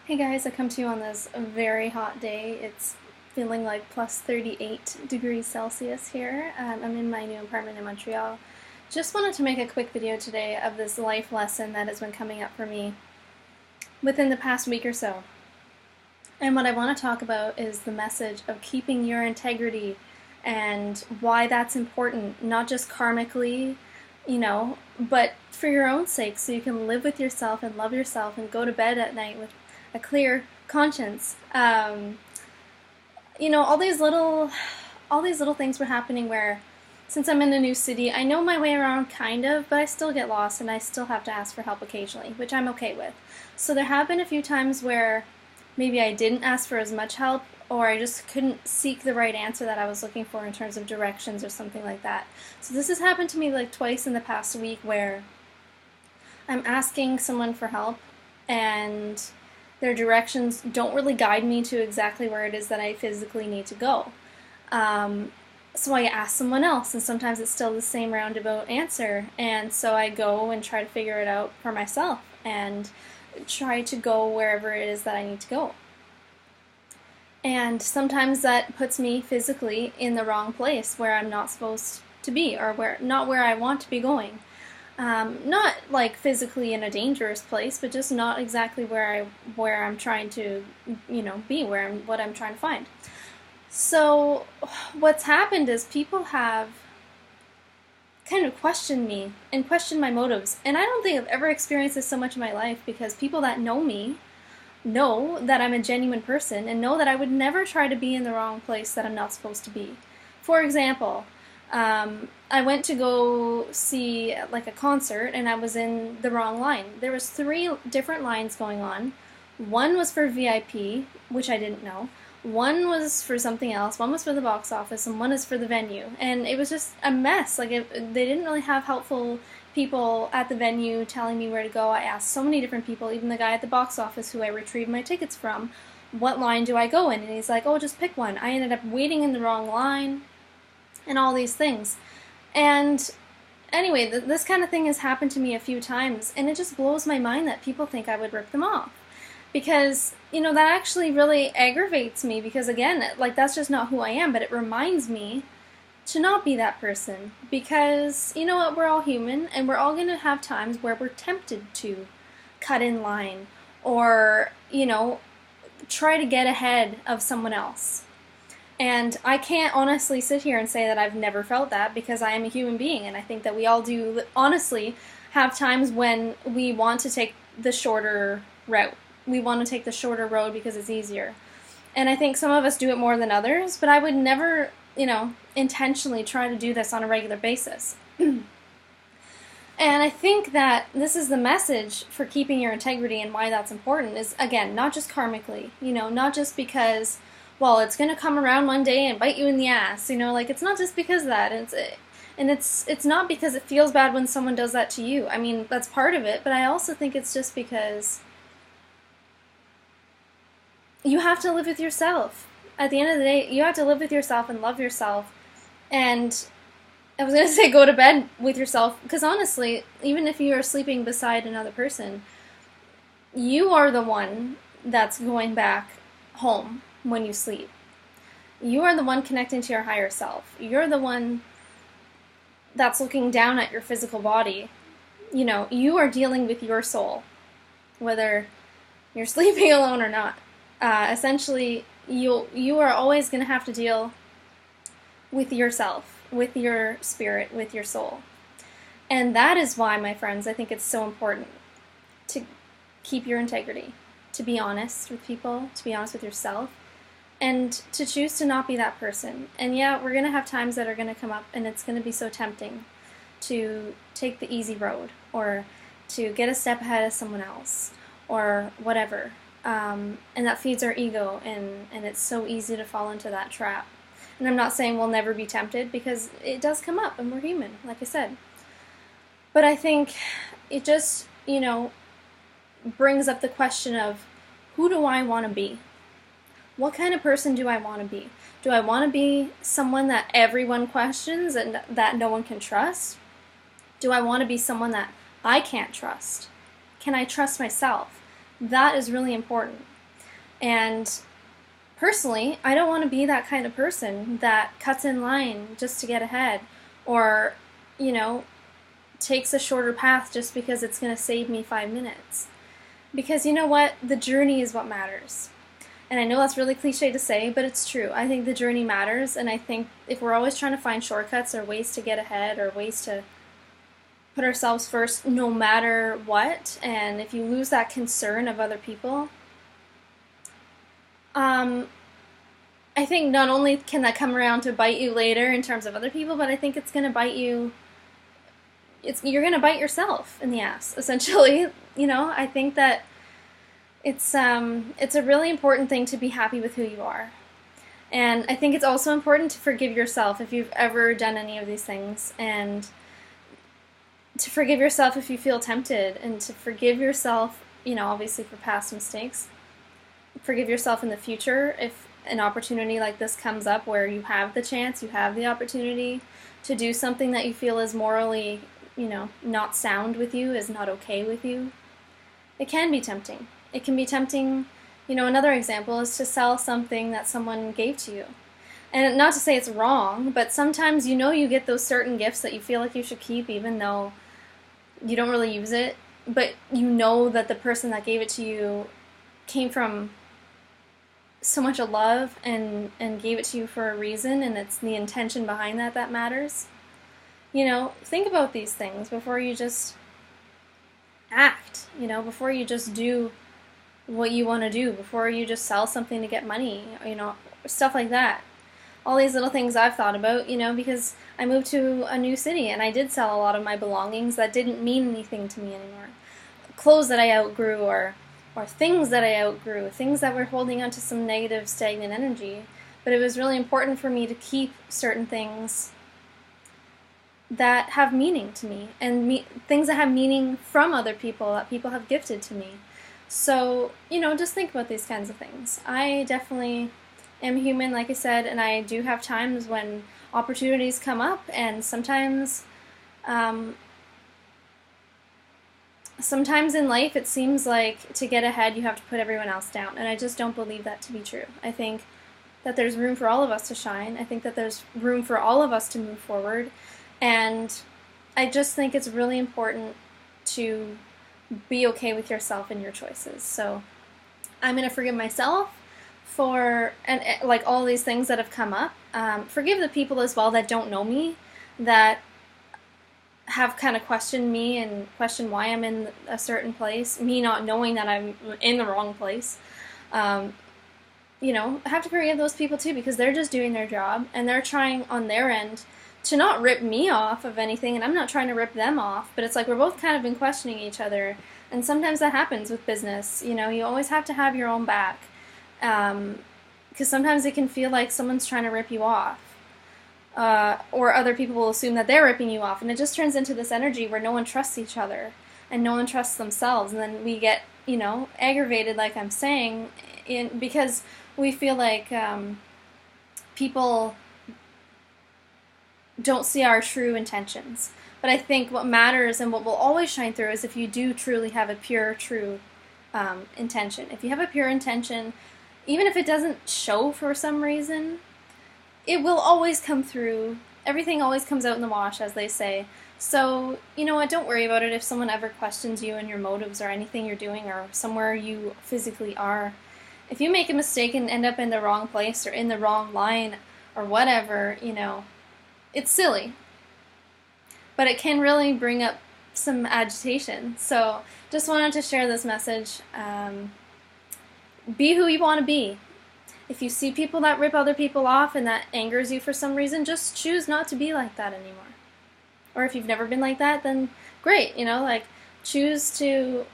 Hey guys, I come to you on this very hot day. It's feeling like plus 38 degrees Celsius here. I'm in my new apartment in Montreal. Just wanted to make a quick video today of this life lesson that has been coming up for me within the past week or so. And what I want to talk about is the message of keeping your integrity and why that's important, not just karmically, but for your own sake, so you can live with yourself and love yourself and go to bed at night with a clear conscience. All these little things were happening where, since I'm in a new city, I know my way around kind of, but I still get lost and I still have to ask for help occasionally, which I'm okay with. So there have been a few times where maybe I didn't ask for as much help, or I just couldn't seek the right answer that I was looking for in terms of directions or something like that. So this has happened to me like twice in the past week where I'm asking someone for help and their directions don't really guide me to exactly where it is that I physically need to go. So I ask someone else, and sometimes it's still the same roundabout answer, and so I go and try to figure it out for myself and try to go wherever it is that I need to go. And sometimes that puts me physically in the wrong place where I'm not supposed to be, or not where I want to be going. Not like physically in a dangerous place, but just not exactly where I'm trying to, be, what I'm trying to find. So what's happened is people have kind of questioned me and questioned my motives. And I don't think I've ever experienced this so much in my life, because people that know me know that I'm a genuine person and know that I would never try to be in the wrong place that I'm not supposed to be. For example, I went to go see like a concert and I was in the wrong line. There was 3 different lines going on. One was for VIP, which I didn't know. One was for something else. One was for the box office, and one is for the venue. And it was just a mess. Like they didn't really have helpful people at the venue telling me where to go. I asked so many different people, even the guy at the box office who I retrieved my tickets from, what line do I go in? And he's like, oh, just pick one. I ended up waiting in the wrong line and all these things. And anyway, this kind of thing has happened to me a few times, and it just blows my mind that people think I would rip them off. Because, that actually really aggravates me, because again, like, that's just not who I am, but it reminds me to not be that person. Because, you know what, we're all human, and we're all going to have times where we're tempted to cut in line, or, try to get ahead of someone else. And I can't honestly sit here and say that I've never felt that, because I am a human being, and I think that we all do honestly have times when we want to take the shorter route. We want to take the shorter road because it's easier. And I think some of us do it more than others, but I would never, intentionally try to do this on a regular basis. And I think that this is the message for keeping your integrity, and why that's important is, again, not just karmically, not just because, well, it's going to come around one day and bite you in the ass, it's not just because of that. It's not because it feels bad when someone does that to you. I mean, that's part of it, but I also think it's just because you have to live with yourself. At the end of the day, you have to live with yourself and love yourself. And I was going to say go to bed with yourself, because honestly, even if you are sleeping beside another person, you are the one that's going back home when you sleep. You are the one connecting to your higher self. You're the one that's looking down at your physical body. You are dealing with your soul, whether you're sleeping alone or not. Essentially, you are always going to have to deal with yourself, with your spirit, with your soul. And that is why, my friends, I think it's so important to keep your integrity, to be honest with people, to be honest with yourself, and to choose to not be that person. And yeah, we're going to have times that are going to come up, and it's going to be so tempting to take the easy road, or to get a step ahead of someone else, or whatever. And that feeds our ego, and it's so easy to fall into that trap. And I'm not saying we'll never be tempted, because it does come up, and we're human, like I said. But I think it just, brings up the question of, who do I want to be? What kind of person do I want to be? Do I want to be someone that everyone questions and that no one can trust? Do I want to be someone that I can't trust? Can I trust myself? That is really important. And personally, I don't want to be that kind of person that cuts in line just to get ahead, or, you know, takes a shorter path just because it's going to save me 5 minutes. Because you know what? The journey is what matters. And I know that's really cliche to say, but it's true. I think the journey matters, and I think if we're always trying to find shortcuts or ways to get ahead or ways to put ourselves first no matter what, and if you lose that concern of other people, I think not only can that come around to bite you later in terms of other people, but I think it's going to bite you. You're going to bite yourself in the ass, essentially. I think that it's a really important thing to be happy with who you are. And I think it's also important to forgive yourself if you've ever done any of these things, and to forgive yourself if you feel tempted, and to forgive yourself, obviously for past mistakes. Forgive yourself in the future if an opportunity like this comes up where you have the chance, you have the opportunity to do something that you feel is morally, not sound with you, is not okay with you. It can be tempting. It can be tempting, another example is to sell something that someone gave to you. And not to say it's wrong, but sometimes you get those certain gifts that you feel like you should keep even though you don't really use it, but you know that the person that gave it to you came from so much of love and gave it to you for a reason, and it's the intention behind that matters. Think about these things before you just act, before you just do what you want to do, before you just sell something to get money, stuff like that. All these little things I've thought about, because I moved to a new city and I did sell a lot of my belongings that didn't mean anything to me anymore. Clothes that I outgrew, or things that I outgrew, things that were holding onto some negative, stagnant energy. But it was really important for me to keep certain things that have meaning to me, and things that have meaning from other people, that people have gifted to me. So, just think about these kinds of things. I definitely am human, like I said, and I do have times when opportunities come up, and sometimes in life it seems like to get ahead you have to put everyone else down, and I just don't believe that to be true. I think that there's room for all of us to shine. I think that there's room for all of us to move forward, and I just think it's really important to be okay with yourself and your choices. So I'm going to forgive myself for like all these things that have come up. Forgive the people as well that don't know me, that have kind of questioned me and questioned why I'm in a certain place, me not knowing that I'm in the wrong place. I have to forgive those people too, because they're just doing their job and they're trying on their end to not rip me off of anything, and I'm not trying to rip them off, but it's like we're both kind of been questioning each other, and sometimes that happens with business. You always have to have your own back, because sometimes it can feel like someone's trying to rip you off. Or other people will assume that they're ripping you off, and it just turns into this energy where no one trusts each other and no one trusts themselves, and then we get aggravated, like I'm saying, because we feel like people don't see our true intentions. But I think what matters and what will always shine through is if you do truly have a pure, true intention. If you have a pure intention, even if it doesn't show for some reason, it will always come through. Everything always comes out in the wash, as they say. So, you know what, don't worry about it if someone ever questions you and your motives or anything you're doing or somewhere you physically are. If you make a mistake and end up in the wrong place or in the wrong line or whatever, it's silly. But it can really bring up some agitation. So, just wanted to share this message. Be who you want to be. If you see people that rip other people off and that angers you for some reason, just choose not to be like that anymore. Or if you've never been like that, then great, choose to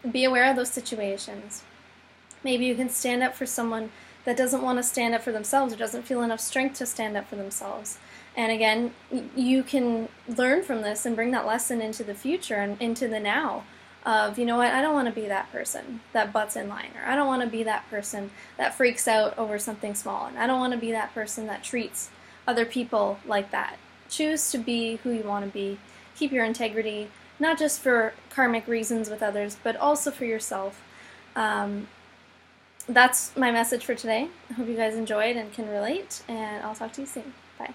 be aware of those situations. Maybe you can stand up for someone that doesn't want to stand up for themselves or doesn't feel enough strength to stand up for themselves. And again, you can learn from this and bring that lesson into the future and into the now. Of, I don't want to be that person that butts in line, or I don't want to be that person that freaks out over something small, and I don't want to be that person that treats other people like that. Choose to be who you want to be. Keep your integrity, not just for karmic reasons with others, but also for yourself. that's my message for today. I hope you guys enjoyed and can relate, and I'll talk to you soon. Bye.